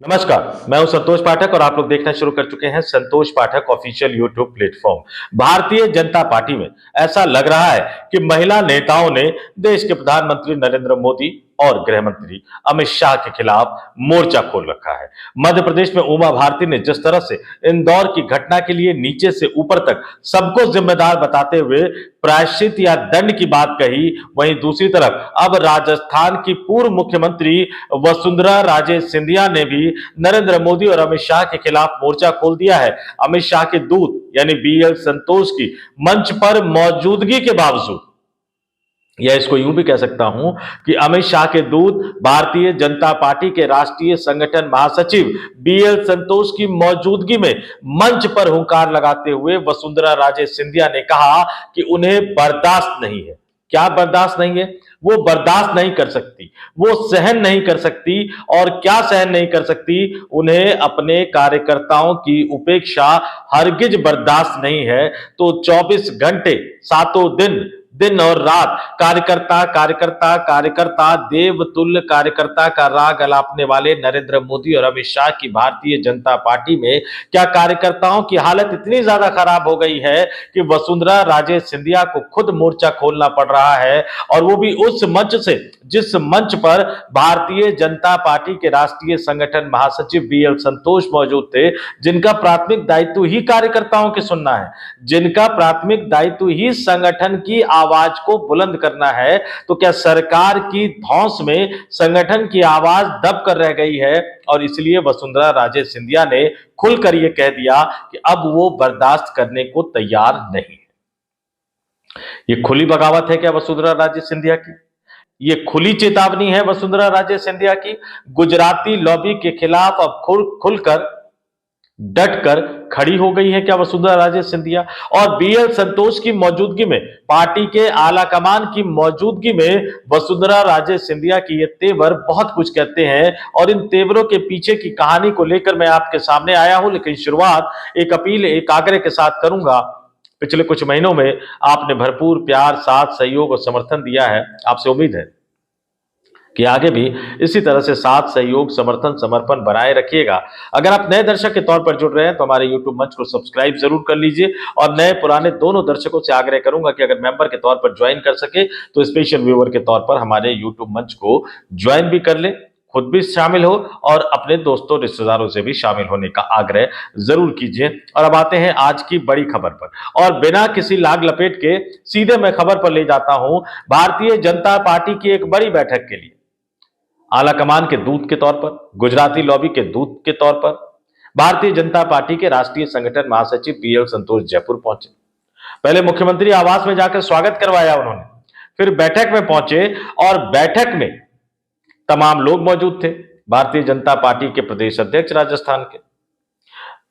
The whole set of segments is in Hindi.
नमस्कार, मैं हूं संतोष पाठक और आप लोग देखना शुरू कर चुके हैं संतोष पाठक official YouTube platform. Bharatiya Janata party में ऐसा लग रहा है कि महिला नेताओं ने देश के प्रधानमंत्री नरेंद्र मोदी और गृह मंत्री अमित शाह के खिलाफ मोर्चा खोल रखा है। मध्य प्रदेश में उमा भारती ने जिस तरह से इंदौर की घटना के लिए नीचे से ऊपर तक सबको जिम्मेदार बताते हुए प्रायश्चित या दंड की बात कही, वहीं दूसरी तरफ अब राजस्थान की पूर्व मुख्यमंत्री वसुंधरा राजे सिंधिया ने भी नरेंद्र मोदी और अमित शाह के खिलाफ मोर्चा खोल दिया है। अमित शाह के दूत यानी बीएल संतोष की मंच पर मौजूदगी के बावजूद, या इसको यूं भी कह सकता हूं कि अमित शाह के दूत भारतीय जनता पार्टी के राष्ट्रीय संगठन महासचिव बीएल संतोष की मौजूदगी में मंच पर हुंकार लगाते हुए वसुंधरा राजे सिंधिया ने कहा कि उन्हें बर्दाश्त नहीं है। क्या बर्दाश्त नहीं है? वो बर्दाश्त नहीं कर सकती, वो सहन नहीं कर सकती। और क्या सहन नहीं कर सकती? उन्हें अपने कार्यकर्ताओं की उपेक्षा हरगिज बर्दाश्त नहीं है। तो 24 घंटे सातों दिन, दिन और रात कार्यकर्ता कार्यकर्ता कार्यकर्ता देवतुल्य कार्यकर्ता का राग अलापने वाले नरेंद्र मोदी और अमित शाह की भारतीय जनता पार्टी में क्या कार्यकर्ताओं की हालत इतनी ज्यादा खराब हो गई है कि वसुंधरा राजे सिंधिया को खुद मोर्चा खोलना पड़ रहा है, और वो भी उस मंच से जिस मंच पर भारतीय जनता पार्टी के राष्ट्रीय संगठन महासचिव बीएल संतोष मौजूद थे, जिनका प्राथमिक दायित्व ही कार्यकर्ताओं की सुनना है, जिनका प्राथमिक दायित्व ही संगठन की आवाज को बुलंद करना है। तो क्या सरकार की धौंस में संगठन की आवाज दब कर रह गई है, और इसलिए वसुंधरा राजे सिंधिया ने खुलकर यह कह दिया कि अब वो बर्दाश्त करने को तैयार नहीं है। ये खुली बगावत है क्या वसुंधरा राजे सिंधिया की? ये खुली चेतावनी है वसुंधरा राजे सिंधिया की? गुजराती लॉबी के खिलाफ अब खुलकर डटकर खड़ी हो गई है क्या वसुंधरा राजे सिंधिया? और बीएल संतोष की मौजूदगी में, पार्टी के आला कमान की मौजूदगी में वसुंधरा राजे सिंधिया की ये तेवर बहुत कुछ कहते हैं, और इन तेवरों के पीछे की कहानी को लेकर मैं आपके सामने आया हूं। लेकिन शुरुआत एक अपील, एक आग्रह के साथ करूंगा। पिछले कुछ महीनों में आपने भरपूर प्यार, साथ, सहयोग और समर्थन दिया है। आपसे उम्मीद है कि आगे भी इसी तरह से साथ, सहयोग, समर्थन, समर्पण बनाए रखिएगा। अगर आप नए दर्शक के तौर पर जुड़ रहे हैं तो हमारे YouTube मंच को सब्सक्राइब जरूर कर लीजिए, और नए पुराने दोनों दर्शकों से आग्रह करूंगा कि अगर मेंबर के तौर पर ज्वाइन कर सके तो स्पेशल व्यूअर के तौर पर हमारे YouTube मंच को ज्वाइन भी कर ले, खुद भी शामिल हो और अपने दोस्तों रिश्तेदारों से भी शामिल होने का आग्रह जरूर कीजिए। और अब आते हैं आज की बड़ी खबर पर, और बिना किसी लाग लपेट के सीधे मैं खबर पर ले जाता हूं। भारतीय जनता पार्टी की एक बड़ी बैठक के लिए आलाकमान के दूत के तौर पर, गुजराती लॉबी के दूत के तौर पर भारतीय जनता पार्टी के राष्ट्रीय संगठन महासचिव बीएल संतोष जयपुर पहुंचे। पहले मुख्यमंत्री आवास में जाकर स्वागत करवाया उन्होंने, फिर बैठक में पहुंचे, और बैठक में तमाम लोग मौजूद थे। भारतीय जनता पार्टी के प्रदेश अध्यक्ष राजस्थान के,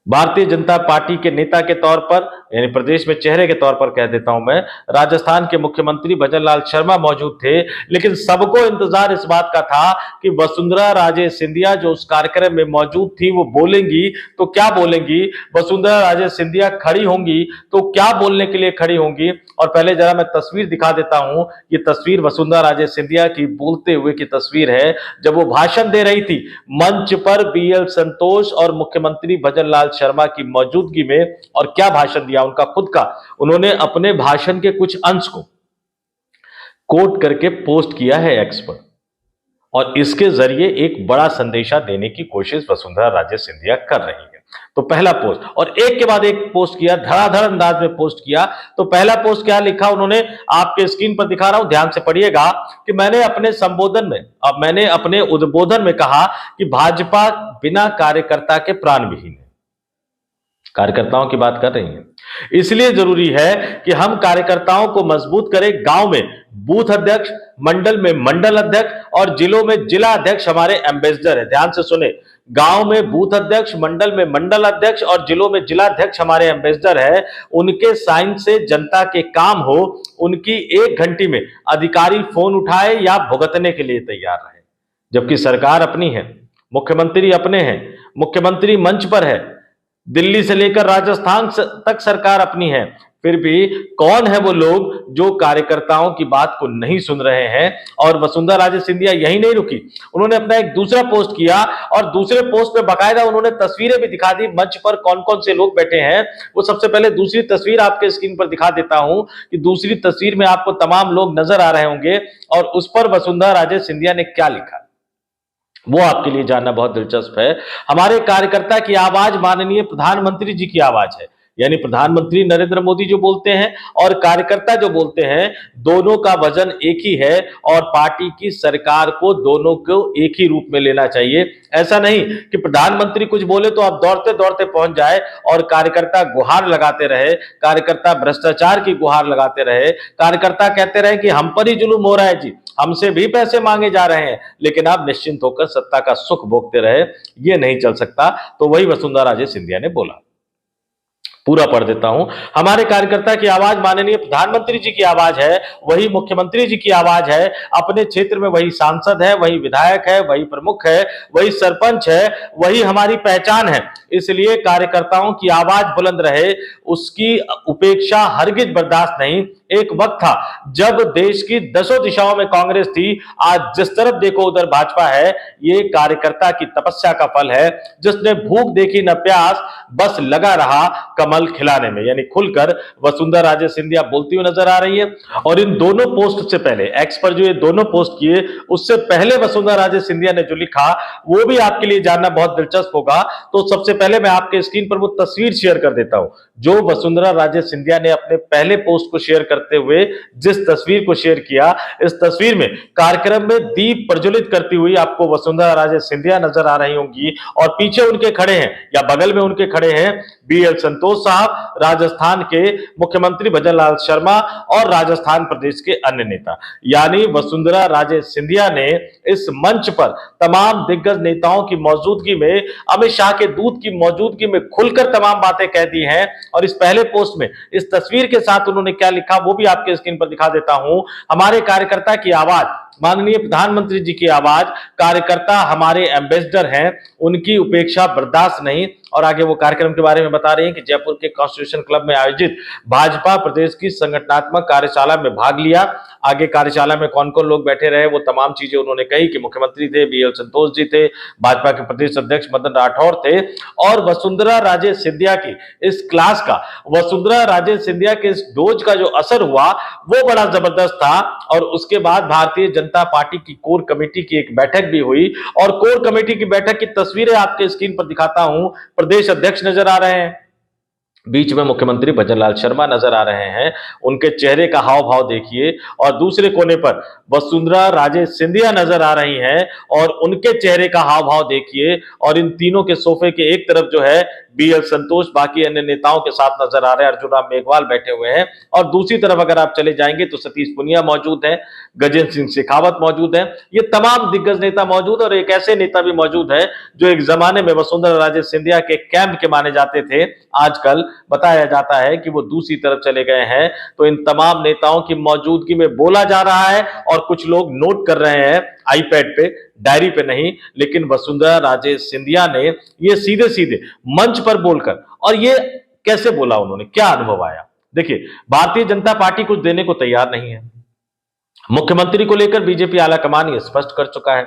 भारतीय जनता पार्टी के नेता के तौर पर, यानी प्रदेश में चेहरे के तौर पर कह देता हूं मैं, राजस्थान के मुख्यमंत्री भजनलाल शर्मा मौजूद थे। लेकिन सबको इंतजार इस बात का था कि वसुंधरा राजे सिंधिया जो उस कार्यक्रम में मौजूद थी वो बोलेंगी तो क्या बोलेंगी, वसुंधरा राजे सिंधिया खड़ी होंगी तो क्या बोलने के लिए खड़ी होंगी। और पहले जरा मैं तस्वीर दिखा देता हूं। ये तस्वीर वसुंधरा राजे सिंधिया की बोलते हुए की तस्वीर है, जब वो भाषण दे रही थी मंच पर बीएल संतोष और मुख्यमंत्री भजनलाल शर्मा की मौजूदगी में। और क्या भाषण दिया उनका खुद का, उन्होंने अपने भाषण के कुछ अंश को कोट करके पोस्ट किया है एक्स पर, और इसके जरिए एक बड़ा संदेशा देने की कोशिश वसुंधरा राजे सिंधिया कर रही है। तो पहला पोस्ट, और एक के बाद एक पोस्ट किया, धड़ाधड़ अंदाज में पोस्ट किया। तो पहला पोस्ट क्या लिखा उन्होंने, आपके स्क्रीन पर दिखा रहा हूं, ध्यान से पढ़िएगा कि मैंने अपने उद्बोधन में कहा कि भाजपा बिना कार्यकर्ता के प्राण विहीन है। कार्यकर्ताओं की बात कर रही हैं। इसलिए जरूरी है कि हम कार्यकर्ताओं को मजबूत करें। गांव में बूथ अध्यक्ष, मंडल में मंडल अध्यक्ष और जिलों में जिला अध्यक्ष हमारे एम्बेसडर है। ध्यान से सुने, गांव में बूथ अध्यक्ष, मंडल में मंडल अध्यक्ष और जिलों में जिला अध्यक्ष हमारे एम्बेसडर है। उनके साइन से जनता के काम हो, उनकी 1 घंटे में अधिकारी फोन उठाए या भुगतने के लिए तैयार रहे। जबकि सरकार अपनी है, मुख्यमंत्री अपने हैं, मुख्यमंत्री मंच पर है, दिल्ली से लेकर राजस्थान तक सरकार अपनी है, फिर भी कौन है वो लोग जो कार्यकर्ताओं की बात को नहीं सुन रहे हैं। और वसुंधरा राजे सिंधिया यही नहीं रुकी, उन्होंने अपना एक दूसरा पोस्ट किया और दूसरे पोस्ट पे बाकायदा उन्होंने तस्वीरें भी दिखा दी, मंच पर कौन कौन से लोग बैठे हैं। वो सबसे पहले दूसरी तस्वीर आपके स्क्रीन पर दिखा देता हूं कि दूसरी तस्वीर में आपको तमाम लोग नजर आ रहे होंगे और उस पर वसुंधरा राजे सिंधिया ने क्या लिखा वो आपके लिए जानना बहुत दिलचस्प है। हमारे कार्यकर्ता की आवाज माननीय प्रधानमंत्री जी की आवाज है, यानी प्रधानमंत्री नरेंद्र मोदी जो बोलते हैं और कार्यकर्ता जो बोलते हैं, दोनों का वजन एक ही है और पार्टी की सरकार को दोनों को एक ही रूप में लेना चाहिए। ऐसा नहीं कि प्रधानमंत्री कुछ बोले तो आप दौड़ते दौड़ते पहुंच जाए और कार्यकर्ता गुहार लगाते रहे, कार्यकर्ता भ्रष्टाचार की गुहार लगाते रहे, कार्यकर्ता कहते रहे कि हम पर ही जुल्म हो रहा है जी, हमसे भी पैसे मांगे जा रहे हैं, लेकिन आप निश्चिंत होकर सत्ता का सुख भोगते रहे। ये नहीं चल सकता। तो वही वसुंधरा राजे सिंधिया ने बोला। पूरा पढ़ देता हूं। हमारे कार्यकर्ता की आवाज माननीय प्रधानमंत्री जी की आवाज है, वही मुख्यमंत्री जी की आवाज है, अपने क्षेत्र में वही सांसद है, वही विधायक है, वही प्रमुख है, वही सरपंच है, वही हमारी पहचान है। इसलिए कार्यकर्ताओं की आवाज बुलंद रहे, उसकी उपेक्षा हरगिज बर्दाश्त नहीं। एक वक्त था जब देश की दसों दिशाओं में कांग्रेस थी, आज जिस तरफ देखो उधर भाजपा है। ये कार्यकर्ता की तपस्या का फल है, जिसने भूख देखी न प्यास, बस लगा रहा कमल खिलाने में। यानी खुलकर वसुंधरा राजे सिंधिया बोलती हुई नजर आ रही है। और इन दोनों पोस्ट से पहले, एक्स पर जो ये दोनों पोस्ट किए, उससे पहले वसुंधरा राजे सिंधिया ने जो लिखा वो भी आपके लिए जानना बहुत दिलचस्प होगा। तो सबसे पहले मैं आपके स्क्रीन पर वो तस्वीर शेयर कर देता हूं जो वसुंधरा राजे सिंधिया ने अपने पहले पोस्ट को शेयर करते हुए जिस तस्वीर को शेयर किया। इस तस्वीर में कार्यक्रम में दीप प्रज्वलित करती हुई आपको वसुंधरा राजे सिंधिया नजर आ रही होंगी और पीछे उनके खड़े हैं या बगल में उनके खड़े हैं बीएल संतोष साहब, राजस्थान के मुख्यमंत्री भजनलाल शर्मा और राजस्थान प्रदेश के अन्य नेता। यानी वसुंधरा राजे सिंधिया ने इस मंच पर तमाम दिग्गज नेताओं की मौजूदगी में, अमित शाह के दूत की मौजूदगी में खुलकर तमाम बातें कह दी हैं। और इस पहले पोस्ट में इस तस्वीर के साथ उन्होंने क्या लिखा वो भी आपके स्क्रीन पर दिखा देता हूं। हमारे कार्यकर्ता की आवाज माननीय प्रधानमंत्री जी की आवाज, कार्यकर्ता हमारे एम्बेसडर हैं, उनकी उपेक्षा बर्दाश्त नहीं। और आगे वो कार्यक्रम के बारे में बता रहे हैं कि जयपुर के कॉन्स्टिट्यूशन क्लब में आयोजित भाजपा प्रदेश की संगठनात्मक कार्यशाला में भाग लिया। आगे कार्यशाला में कौन कौन लोग बैठे रहे वो तमाम चीजें उन्होंने कही कि मुख्यमंत्री थे, बीएल संतोष जी थे, भाजपा के प्रदेश अध्यक्ष मदन राठौर थे। और वसुंधरा राजे सिंधिया की इस क्लास का, वसुंधरा राजे सिंधिया के इस डोज का जो असर हुआ वो बड़ा जबरदस्त था। और उसके बाद भारतीय जनता पार्टी की कोर कमेटी की एक बैठक भी हुई और कोर कमेटी की बैठक की तस्वीरें आपके स्क्रीन पर दिखाता हूं। प्रदेश अध्यक्ष नजर आ रहे हैं, बीच में मुख्यमंत्री भजनलाल शर्मा नजर आ रहे हैं, उनके चेहरे का हाव भाव देखिए। और दूसरे कोने पर वसुंधरा राजे सिंधिया नजर आ रही हैं और उनके चेहरे का हाव भाव देखिए। और इन तीनों के सोफे के एक तरफ जो है बीएल संतोष, बाकी अन्य नेताओं के साथ नजर आ रहे हैं, अर्जुन राम मेघवाल बैठे हुए हैं। और दूसरी तरफ अगर आप चले जाएंगे तो सतीश पुनिया मौजूद हैं, गजेंद्र सिंह शेखावत मौजूद हैं। ये तमाम दिग्गज नेता मौजूद और एक ऐसे नेता भी मौजूद है जो एक जमाने में वसुंधरा राजे सिंधिया के कैंप के माने जाते थे, आजकल बताया जाता है कि वो दूसरी तरफ चले गए हैं। तो इन तमाम नेताओं की मौजूदगी में बोला जा रहा है और कुछ लोग नोट कर रहे हैं आईपैड पे, डायरी पे नहीं। लेकिन वसुंधरा राजे सिंधिया ने ये सीधे सीधे मंच पर बोलकर, और ये कैसे बोला उन्होंने, क्या अनुभव आया, देखिए। भारतीय जनता पार्टी कुछ देने को तैयार नहीं है। मुख्यमंत्री को लेकर बीजेपी आलाकमान ये स्पष्ट कर चुका है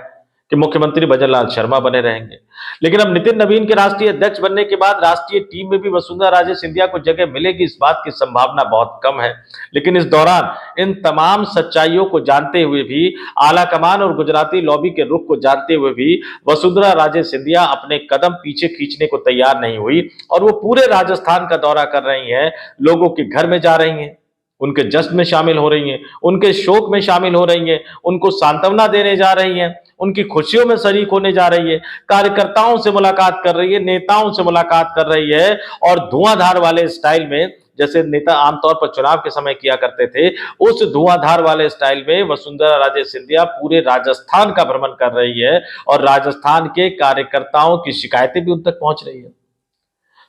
कि मुख्यमंत्री भजनलाल शर्मा बने रहेंगे। लेकिन अब नितिन नवीन के राष्ट्रीय अध्यक्ष बनने के बाद राष्ट्रीय टीम में भी वसुंधरा राजे सिंधिया को जगह मिलेगी, इस बात की संभावना बहुत कम है। लेकिन इस दौरान इन तमाम सच्चाइयों को जानते हुए भी, आलाकमान और गुजराती लॉबी के रुख को जानते हुए भी वसुंधरा राजे सिंधिया अपने कदम पीछे खींचने को तैयार नहीं हुई और वो पूरे राजस्थान का दौरा कर रही हैं, लोगों के घर में जा रही हैं, उनके जश्न में शामिल हो रही हैं, उनके शोक में शामिल हो रही हैं, उनको सांत्वना देने जा रही हैं, उनकी खुशियों में शरीक होने जा रही है, कार्यकर्ताओं से मुलाकात कर रही है, नेताओं से मुलाकात कर रही है। और धुआंधार वाले स्टाइल में, जैसे नेता आमतौर पर चुनाव के समय किया करते थे, उस धुआंधार वाले स्टाइल में वसुंधरा राजे सिंधिया पूरे राजस्थान का भ्रमण कर रही है और राजस्थान के कार्यकर्ताओं की शिकायतें भी उन तक पहुंच रही है।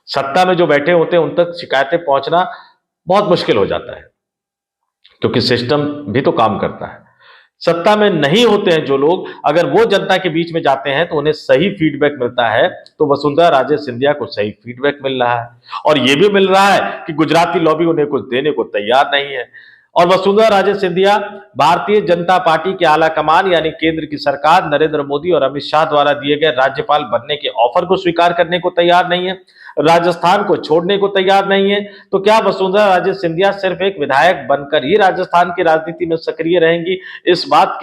सत्ता में जो बैठे होते हैं उन तक शिकायतें पहुंचना बहुत मुश्किल हो जाता है, क्योंकि सिस्टम भी तो काम करता है। सत्ता में नहीं होते हैं जो लोग, अगर वो जनता के बीच में जाते हैं तो उन्हें सही फीडबैक मिलता है। तो वसुंधरा राजे सिंधिया को सही फीडबैक मिल रहा है और ये भी मिल रहा है कि गुजराती लॉबी उन्हें कुछ देने को तैयार नहीं है। और वसुंधरा राजे सिंधिया भारतीय जनता पार्टी के आला कमान यानी केंद्र की सरकार नरेंद्र मोदी और अमित शाह द्वारा दिए गए राज्यपाल बनने के ऑफर को स्वीकार करने को तैयार नहीं है, राजस्थान को छोड़ने को तैयार नहीं है। तो क्या वसुंधरा राजे सिंधिया सिर्फ एक विधायक बनकर ही राजस्थान की राजनीति में सक्रिय रहेंगी? इस बात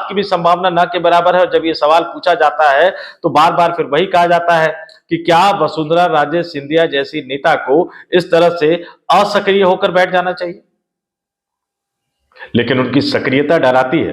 की भी संभावना न के बराबर है। और जब ये सवाल पूछा जाता है तो बार बार फिर वही कहा जाता है कि क्या वसुंधरा राजे सिंधिया जैसी नेता को इस तरह से असक्रिय होकर बैठ जाना चाहिए? लेकिन उनकी सक्रियता डराती है।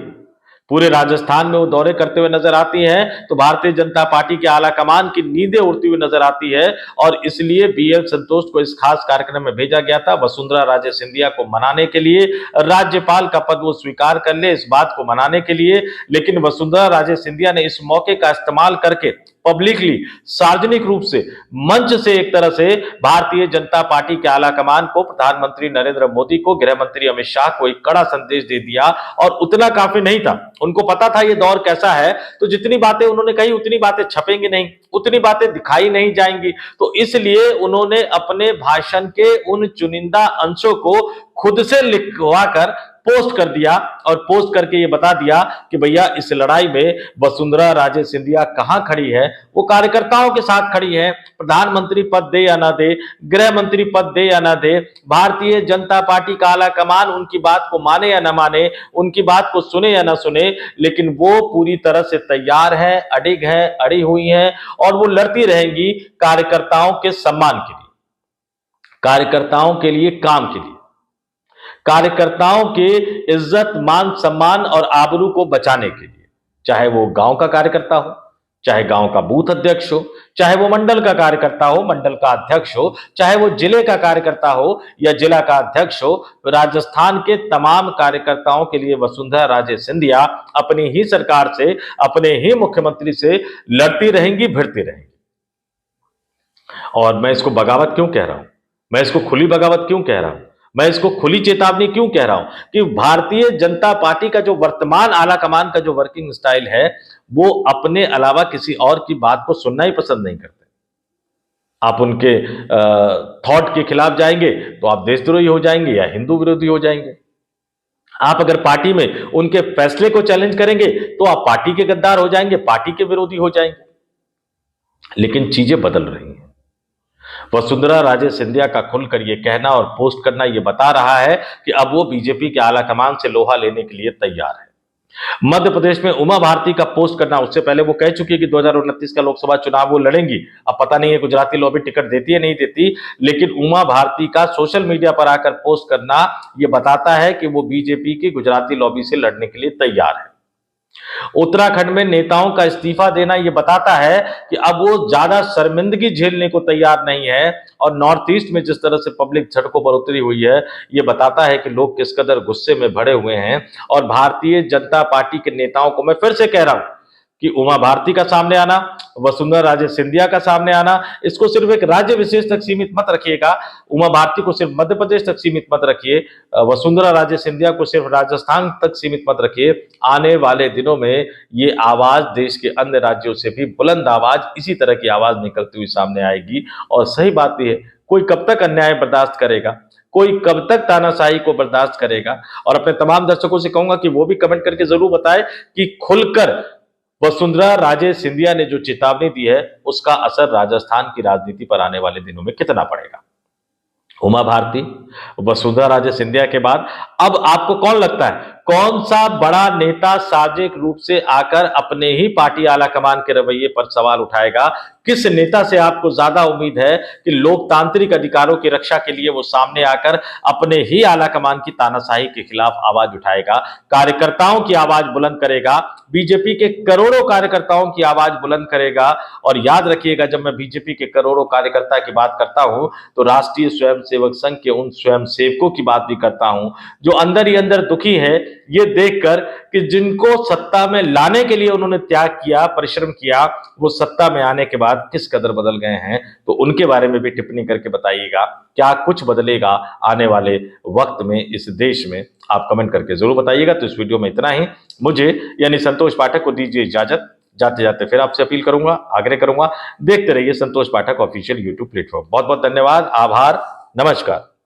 पूरे राजस्थान में वो दौरे करते हुए नजर आती हैं तो भारतीय जनता पार्टी के आला कमान की नींदें उड़ती हुई नजर आती है। और इसलिए बीएल संतोष को इस खास कार्यक्रम में भेजा गया था, वसुंधरा राजे सिंधिया को मनाने के लिए, राज्यपाल का पद वो स्वीकार कर ले इस बात को मनाने के लिए। लेकिन वसुंधरा राजे सिंधिया ने इस मौके का इस्तेमाल करके पब्लिकली, सार्वजनिक रूप से, मंच से एक तरह से भारतीय जनता पार्टी के आला कमान को, प्रधानमंत्री नरेंद्र मोदी को, गृह मंत्री अमित शाह को एक कड़ा संदेश दे दिया। और उतना काफी नहीं था, उनको पता था ये दौर कैसा है, तो जितनी बातें उन्होंने कही उतनी बातें छपेंगी नहीं, उतनी बातें दिखाई नहीं जाएंगी। तो इसलिए उन्होंने अपने भाषण के उन चुनिंदा अंशों को खुद से लिखवा कर पोस्ट कर दिया और पोस्ट करके ये बता दिया कि भैया इस लड़ाई में वसुंधरा राजे सिंधिया कहां खड़ी है, वो कार्यकर्ताओं के साथ खड़ी है। प्रधानमंत्री पद दे या ना दे, गृह मंत्री पद दे या ना दे, भारतीय जनता पार्टी का आला कमान उनकी बात को माने या ना माने, उनकी बात को सुने या ना सुने, लेकिन वो पूरी तरह से तैयार है, अडिग है, अड़ी हुई है और वो लड़ती रहेंगी कार्यकर्ताओं के सम्मान के लिए, कार्यकर्ताओं के लिए, काम के लिए, कार्यकर्ताओं के इज्जत, मान, सम्मान और आबरू को बचाने के लिए। चाहे वो गांव का कार्यकर्ता हो, चाहे गांव का बूथ अध्यक्ष हो, चाहे वो मंडल का कार्यकर्ता हो, मंडल का अध्यक्ष हो, चाहे वो जिले का कार्यकर्ता हो या जिला का अध्यक्ष हो, राजस्थान के तमाम कार्यकर्ताओं के लिए वसुंधरा राजे सिंधिया अपनी ही सरकार से, अपने ही मुख्यमंत्री से लड़ती रहेंगी, भिड़ती रहेंगी। और मैं इसको बगावत क्यों कह रहा हूं, मैं इसको खुली बगावत क्यों कह रहा हूं, मैं इसको खुली चेतावनी क्यों कह रहा हूं कि भारतीय जनता पार्टी का जो वर्तमान आला कमान का जो वर्किंग स्टाइल है, वो अपने अलावा किसी और की बात को सुनना ही पसंद नहीं करते। आप उनके थॉट के खिलाफ जाएंगे तो आप देशद्रोही हो जाएंगे या हिंदू विरोधी हो जाएंगे। आप अगर पार्टी में उनके फैसले को चैलेंज करेंगे तो आप पार्टी के गद्दार हो जाएंगे, पार्टी के विरोधी हो जाएंगे। लेकिन चीजें बदल रही हैं। वसुंधरा राजे सिंधिया का खुलकर यह कहना और पोस्ट करना यह बता रहा है कि अब वो बीजेपी के आला कमान से लोहा लेने के लिए तैयार है। मध्य प्रदेश में उमा भारती का पोस्ट करना, उससे पहले वो कह चुकी है कि 2029 का लोकसभा चुनाव वो लड़ेंगी। अब पता नहीं है गुजराती लॉबी टिकट देती है नहीं देती, लेकिन उमा भारती का सोशल मीडिया पर आकर पोस्ट करना यह बताता है कि वो बीजेपी की गुजराती लॉबी से लड़ने के लिए तैयार है। उत्तराखंड में नेताओं का इस्तीफा देना यह बताता है कि अब वो ज्यादा शर्मिंदगी झेलने को तैयार नहीं है। और नॉर्थ ईस्ट में जिस तरह से पब्लिक सड़कों पर उतरी हुई है, यह बताता है कि लोग किस कदर गुस्से में भरे हुए हैं। और भारतीय जनता पार्टी के नेताओं को मैं फिर से कह रहा हूं कि उमा भारती का सामने आना, वसुंधरा राजे सिंधिया का सामने आना, इसको सिर्फ एक राज्य विशेष तक सीमित मत रखिएगा। उमा भारती को सिर्फ मध्य प्रदेश तक सीमित मत रखिए, वसुंधरा राजे सिंधिया को सिर्फ राजस्थान तक सीमित मत रखिए। आने वाले दिनों में ये आवाज देश के अन्य राज्यों से भी बुलंद आवाज, इसी तरह की आवाज निकलती हुई सामने आएगी। और सही बात भी है, कोई कब तक अन्याय बर्दाश्त करेगा, कोई कब तक तानाशाही को बर्दाश्त करेगा। और अपने तमाम दर्शकों से कहूंगा कि वो भी कमेंट करके जरूर बताएं कि खुलकर वसुंधरा राजे सिंधिया ने जो चेतावनी दी है, उसका असर राजस्थान की राजनीति पर आने वाले दिनों में कितना पड़ेगा। उमा भारती, वसुंधरा राजे सिंधिया के बाद अब आपको कौन लगता है, कौन सा बड़ा नेता सार्वजनिक रूप से आकर अपने ही पार्टी आला कमान के रवैये पर सवाल उठाएगा? किस नेता से आपको ज्यादा उम्मीद है कि लोकतांत्रिक अधिकारों की रक्षा के लिए वो सामने आकर अपने ही आला कमान की तानाशाही के खिलाफ आवाज उठाएगा, कार्यकर्ताओं की आवाज बुलंद करेगा, बीजेपी के करोड़ों कार्यकर्ताओं की आवाज बुलंद करेगा? और याद रखिएगा, जब मैं बीजेपी के करोड़ों कार्यकर्ता की बात करता हूं तो राष्ट्रीय स्वयंसेवक संघ के उन स्वयंसेवकों की बात भी करता हूं जो अंदर ही अंदर दुखी है, ये देखकर कि जिनको सत्ता में लाने के लिए उन्होंने त्याग किया, परिश्रम किया, वो सत्ता में आने के बाद किस कदर बदल गए हैं, तो उनके बारे में भी टिप्पणी करके बताइएगा। क्या कुछ बदलेगा आने वाले वक्त में इस देश में? आप कमेंट करके जरूर बताइएगा। तो इस वीडियो में इतना ही। मुझे यानी संतोष पाठक को दीजिए इजाजत। जाते जाते फिर आपसे अपील करूंगा, आग्रह करूंगा, देखते रहिए संतोष पाठक ऑफिशियल यूट्यूब प्लेटफॉर्म। बहुत बहुत धन्यवाद, आभार, नमस्कार।